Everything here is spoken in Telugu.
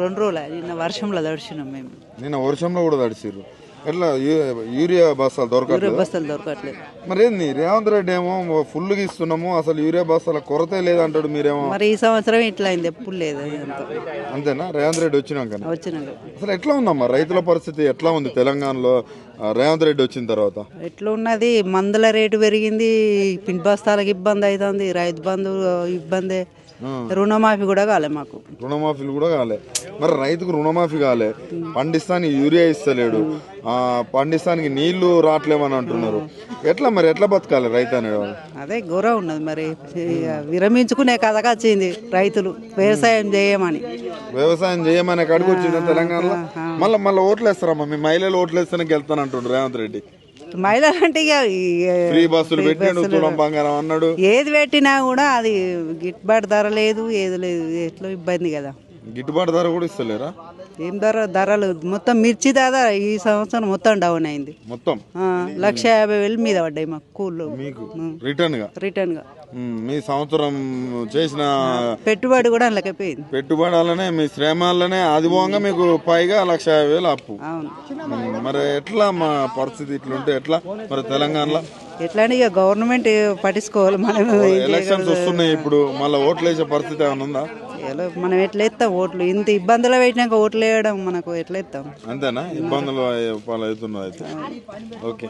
2 రోజులు నిన్న వర్షంలో తడిచినాం మేము. నిన్న వర్షంలో కూడా తడిచిర్రు. ఎట్లా యూరియా బస్తాలు దొరకట్లేదు? బస్తాలు దొరకట్లేదు. మరి ఏంది రేవంత్ రెడ్డి ఏమో ఫుల్గా ఇస్తున్నాము, అసలు యూరియా బస్తాల కొరతే లేదంటాడు, మీరేమో మరి ఈ సంవత్సరం ఇట్లా అయింది, ఎప్పుడు లేదు. అంతేనా? రేవంత్ రెడ్డి వచ్చినాక వచ్చినాక అసలు ఎట్లా ఉందమ్మా రైతుల పరిస్థితి ఎట్లా ఉంది తెలంగాణలో రేవంత్ రెడ్డి వచ్చిన తర్వాత? ఎట్లా ఉన్నది, మందుల రేటు పెరిగింది, పిండి బస్తాలకు ఇబ్బంది అవుతుంది, రైతు బంధు ఇబ్బంది, రుణమాఫీ కూడా కాలే మాకు. రుణమాఫీలు కూడా కాలే. మరి రైతుకు రుణమాఫీ కాలే, పండిస్తానికి యూరియా ఇస్తలేడు, పండిస్తానికి నీళ్లు రావట్లేమని అంటున్నారు. ఎట్లా మరి ఎట్లా బతకాలి రైతు అనేవాళ్ళు? అదే ఘోరం ఉన్నది. మరి విరమించుకునే కథగా వచ్చింది రైతులు వ్యవసాయం చేయమని కడుగు వచ్చింది తెలంగాణలో. మళ్ళీ ఓట్లు వేస్తారమ్మా, మీ మహిళలు ఓట్లు వేస్తేనే గెలుతాను అంటుండ్రు రేవంత్ రెడ్డి. మహిళలు అంటే ఫ్రీ బస్సులు పెట్టినాడు, తులం బంగారం అన్నాడు. ఏది పెట్టినా కూడా అది గిట్టుబాటు ధర లేదు, ఏది లేదు, ఎట్లా ఇబ్బంది కదా. గిట్టుబాటు ధర కూడా ఇస్తలేరా? ఏం ధరలు మొత్తం మిర్చి దాదా ఈ సంవత్సరం మొత్తం డౌన్ అయింది. మొత్తం 1,50,000 మీద పడ్డాయి మాకు కూళ్ళు. మీకు రిటర్న్ గా మీ సంవత్సరం చేసిన పెట్టుబడి కూడా అందులోకిపోయింది. పెట్టుబడాలనే మీ శ్రమాలనే అదిపోగా మీకు పైగా 1,50,000 అప్పు. మరి ఎట్లా మా పరిస్థితి ఇట్లుంటే ఎట్లా మరి తెలంగాణలో? ఎట్లా అంటే ఇక గవర్నమెంట్ పట్టించుకోవాలి. మనం ఎలక్షన్స్ వస్తున్నాయి ఇప్పుడు, మళ్ళీ ఓట్లు వేసే పరిస్థితి ఏమైనా ఉందా? మనం ఎట్లా ఎత్తాం ఓట్లు? ఇంత ఇబ్బందులు పెట్టినాక ఓట్లు వేయడం మనకు ఎట్లా ఎత్తాం? అంతేనా? ఇబ్బందులు పాలవుతున్నది అయితే. ఓకే.